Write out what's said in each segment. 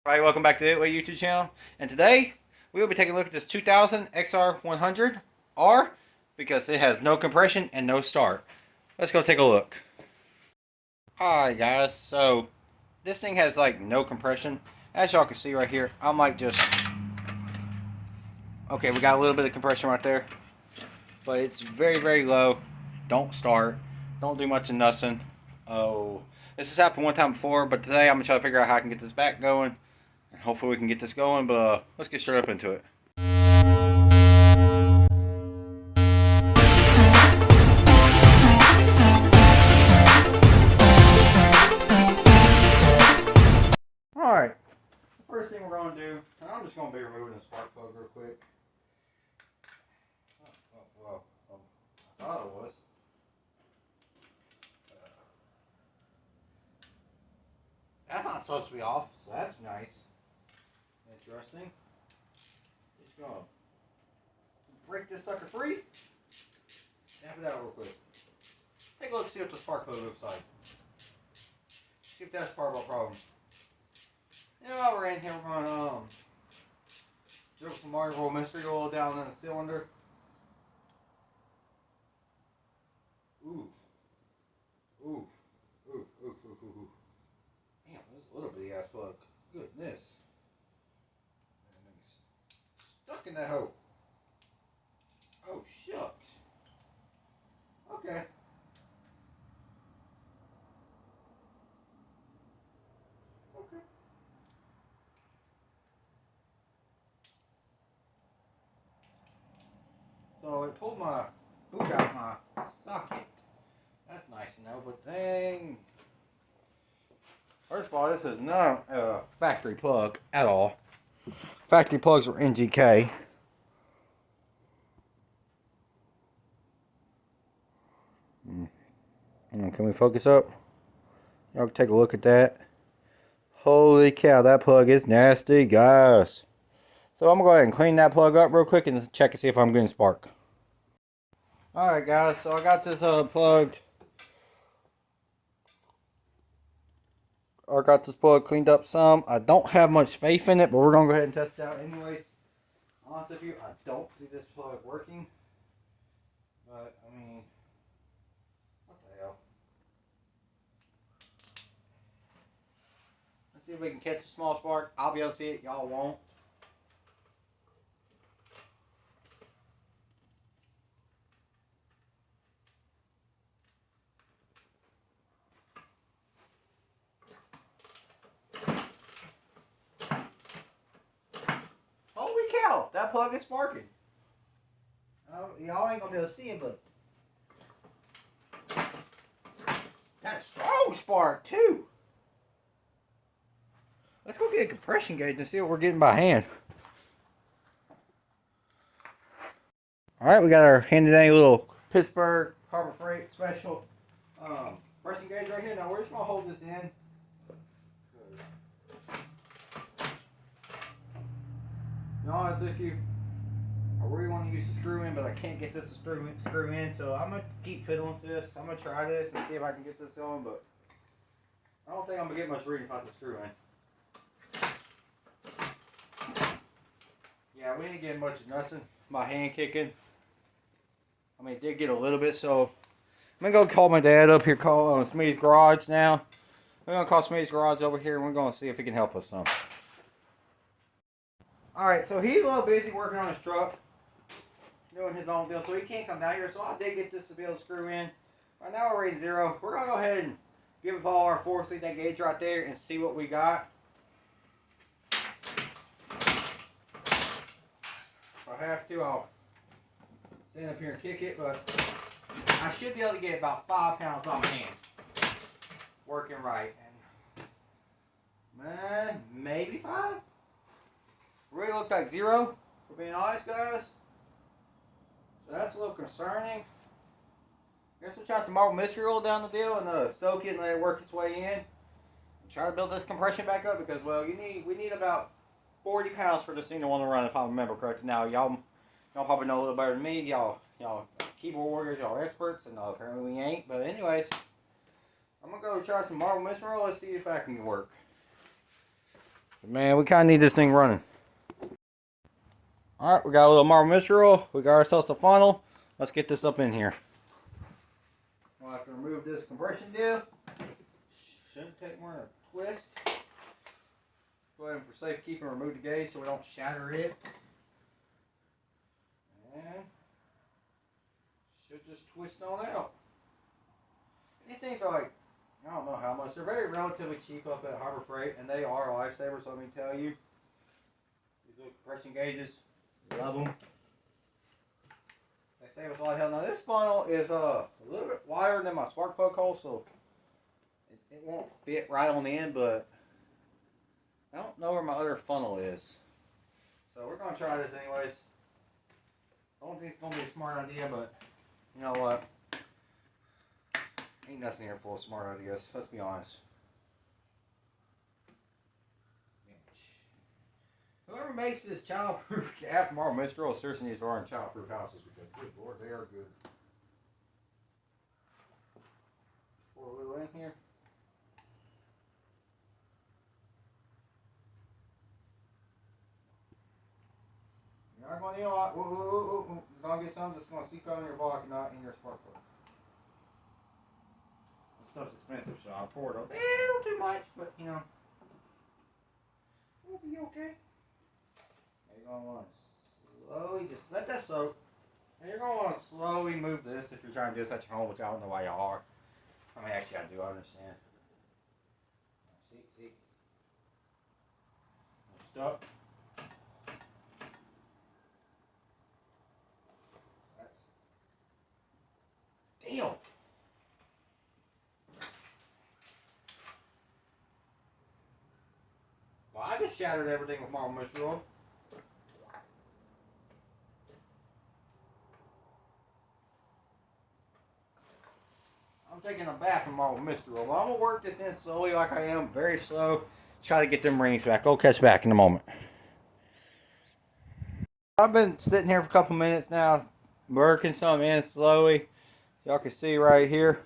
Alright, welcome back to the Way YouTube channel. And today, we will be taking a look at this 2000 XR100R because it has no compression and no start. Let's go take a look. Alright guys, so this thing has like no compression. As y'all can see right here, I might just... Okay, we got a little bit of compression right there. But it's very, very low. Don't start. Don't do much of nothing. Oh, this has happened one time before, but today I'm going to try to figure out how I can get this back going. Hopefully we can get this going, but let's get straight up into it. Alright, the first thing we're going to do, I'm just going to be removing the spark plug real quick. I thought it was. That's not supposed to be off, so that's nice. Interesting. Just going to break this sucker free. Snap it out real quick. Take a look, see what the spark plug looks like. See if that's part of our problem. And while we're in here, we're going to drill some Mario mystery oil down in the cylinder. Ooh. Ooh. Ooh. Ooh. Ooh. Ooh. Ooh. Damn, this is a little bitty ass plug. Goodness. Stuck in that hole. Oh, shucks. Okay. Okay. So it pulled my boot out my socket. That's nice to know, but dang. First of all, this is not a factory plug at all. Factory plugs are NGK. Can we focus up? Y'all can take a look at that. Holy cow, that plug is nasty, guys. So I'm going to go ahead and clean that plug up real quick and check and see if I'm getting spark. Alright guys, so I got this plugged. I got this plug cleaned up some. I don't have much faith in it, but we're going to go ahead and test it out anyways. Honestly with you, I don't see this plug working. But, I mean, what the hell? Let's see if we can catch a small spark. I'll be able to see it, y'all won't. Holy cow, that plug is sparking. Y'all ain't gonna be able to see it, but that's strong spark too. Let's go get a compression gauge and see what we're getting by hand. Alright, we got our handy dandy little Pittsburgh Harbor Freight special pressing gauge right here. Now we're just gonna hold this in. To be honest with you, I really want to use the screw in, but I can't get this to screw in, so I'm going to keep fiddling with this. I'm going to try this and see if I can get this on, but I don't think I'm going to get much reading without the screw in. Yeah, we ain't getting much of nothing. My hand kicking. I mean, it did get a little bit, so I'm going to go call my dad up here, call Smitty's Garage now. We're going to call Smitty's Garage over here, and we're going to see if he can help us some. Alright, so he's a little busy working on his truck, doing his own deal, so he can't come down here. So I did get this to be able to screw in. Right now we're reading 0. We're going to go ahead and give it all our force, leave that gauge right there, and see what we got. If I have to, I'll stand up here and kick it, but I should be able to get about 5 pounds on my hand. Working right. And maybe 5? Really looked like 0, for being honest, guys. So that's a little concerning. Guess we'll try some marble mystery oil down the deal and soak it and let it work its way in. Try to build this compression back up because, well, we need about 40 pounds for this thing to want to run, if I remember correctly. Now, y'all probably know a little better than me. Y'all keyboard warriors, y'all experts, and apparently we ain't. But anyways, I'm gonna go try some marble mystery oil. Let's see if I can work. Man, we kind of need this thing running. Alright, we got a little marble mystery roll. We got ourselves a funnel. Let's get this up in here. We'll have to remove this compression deal. Shouldn't take more than a twist. Go ahead and for safekeeping remove the gauge so we don't shatter it. And should just twist on out. These things are like, I don't know how much. They're very relatively cheap up at Harbor Freight, and they are lifesavers, so let me tell you. These little compression gauges, love them. They save us a lot of hell. Now this funnel is a little bit wider than my spark plug hole, so it won't fit right on the end, but I don't know where my other funnel is. So we're going to try this anyways. I don't think it's going to be a smart idea, but you know what? Ain't nothing here full of smart ideas. Let's be honest. Whoever makes this childproof after marble mystery roll seriously needs to run childproof houses because, good lord, they are good. Pour a little in here. You are going to, you're going to get something that's going to seep out in your block and not in your spark plug. This stuff's expensive, so I'll pour it a little too much, but you know, we'll be okay. You're going to want to slowly just let that soak. And you're going to want to slowly move this if you're trying to do this at your home, which I don't know why you are. I mean, actually, I do. I understand. See? Stuck. That's. Damn! Well, I just shattered everything with marble mystery roll. I'm taking a bath in marble mystery roll. But I'm going to work this in slowly like I am, very slow. Try to get them rings back. I'll catch back in a moment. I've been sitting here for a couple minutes now, working some in slowly. Y'all can see right here,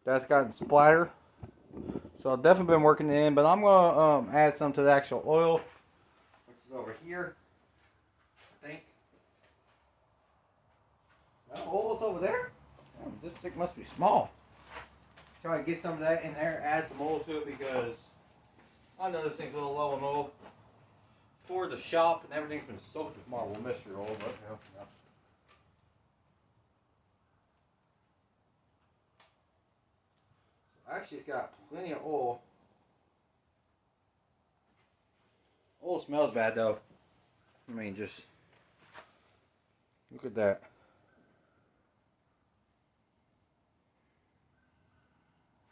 that's gotten splatter. So I've definitely been working it in, but I'm going to add some to the actual oil, which is over here, I think. No, oil's over there? Oh, this stick must be small. Try to get some of that in there, add some oil to it because I know this thing's a little low on oil. For the shop and everything's been soaked with marble mystery oil, but you know. Actually, it's got plenty of oil. Oil smells bad though. I mean, just look at that.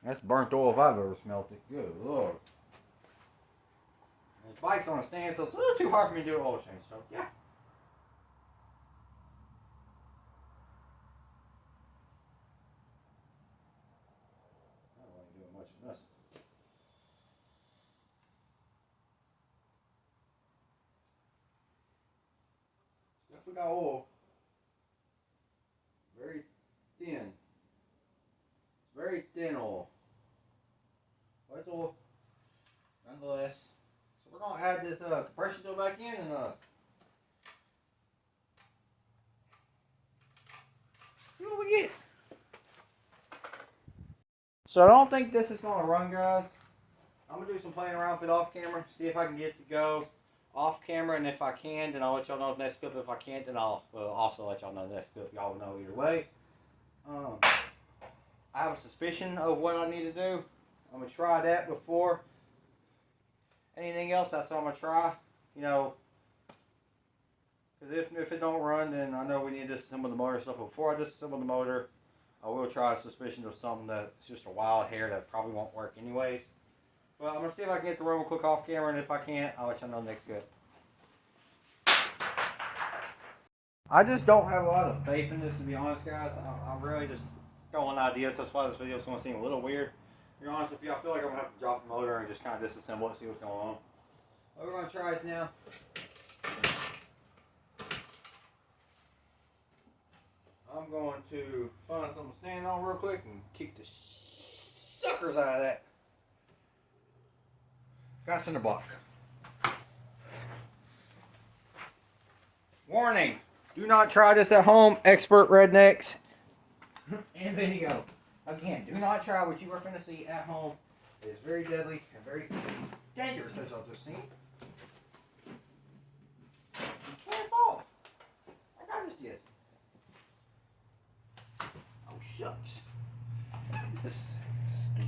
That's burnt oil if I've ever smelled it. Good lord. And the bike's on a stand, so it's a little too hard for me to do an oil change. So yeah. I ain't doing much of nothing. If we got oil, very thin. It's very thin oil. But it's oil, nonetheless. So we're gonna add this compression tool back in and see what we get. So I don't think this is gonna run, guys. I'm gonna do some playing around with it off camera, see if I can get it to go off camera, and if I can, then I'll let y'all know the next clip. If I can't, then I'll also let y'all know the next clip. Y'all will know either way. I have a suspicion of what I need to do. I'm gonna try that before anything else. That's what I'm gonna try. You know, because if it don't run, then I know we need to disassemble the motor stuff. But before I disassemble the motor, I will try a suspicion of something that's just a wild hair that probably won't work anyways. But I'm going to see if I can get the rumble cook off camera, and if I can't, I'll let y'all know next clip. I just don't have a lot of faith in this, to be honest, guys. I'm really just throwing ideas. That's why this video is going to seem a little weird. To be honest with you, I feel like I'm going to have to drop the motor and just kind of disassemble it, see what's going on. But we're going to try this now. I'm going to find something to stand on real quick and kick the suckers out of that. Got cinder block. Warning, do not try this at home, expert rednecks and video. Again, do not try what you are going to see at home. It is very deadly and very dangerous, as I've just seen. You can't fall. Like I just did. Oh, shucks. This is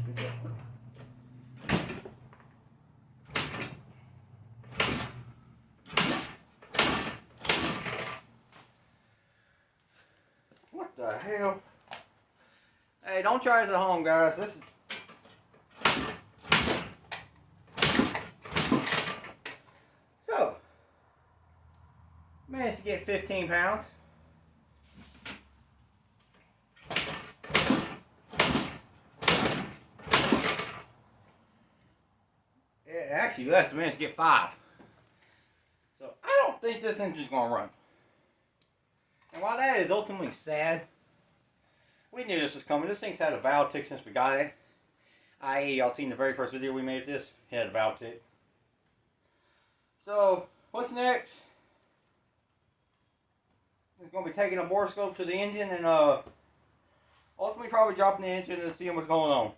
stupid. What the hell? Hey, don't try this at home, guys. This is... So, managed to get 15 pounds. Actually, less. Managed to get 5. So, I don't think this engine's gonna run. And while that is ultimately sad, we knew this was coming. This thing's had a valve tick since we got it. I.e., y'all seen the very first video we made of this. It had a valve tick. So, what's next? It's going to be taking a borescope to the engine and ultimately probably dropping the engine and seeing what's going on.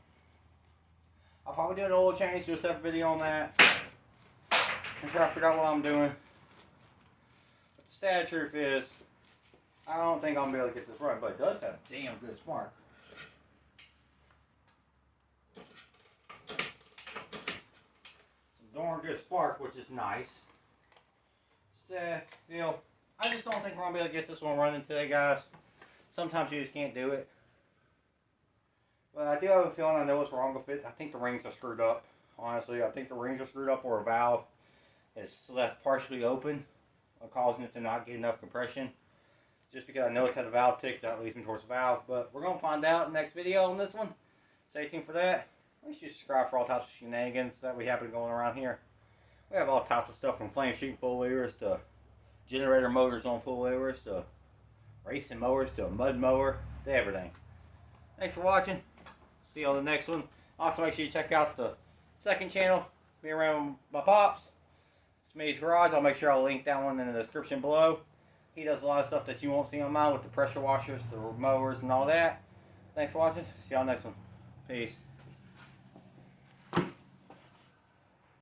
I'll probably do an oil change, do a separate video on that. I'm trying to figure out what I'm doing. But the sad truth is, I don't think I'm going to be able to get this right, but it does have a damn good spark. Some darn good spark, which is nice. Sad, you know, I just don't think we're going to be able to get this one running today, guys. Sometimes you just can't do it. But I do have a feeling I know what's wrong with it. I think the rings are screwed up. Honestly, I think the rings are screwed up or a valve is left partially open, causing it to not get enough compression. Just because I know it's had a valve tick, so that leads me towards the valve. But we're going to find out in the next video on this one. Stay tuned for that. Make sure you subscribe for all types of shenanigans that we happen going around here. We have all types of stuff from flame shooting full wheelers to generator motors on full wheelers to racing mowers to a mud mower to everything. Thanks for watching. See you on the next one. Also, make sure you check out the second channel. Be around my pops. Smitty's Garage. I'll make sure I'll link that one in the description below. He does a lot of stuff that you won't see on mine with the pressure washers, the mowers, and all that. Thanks for watching. See y'all next one. Peace.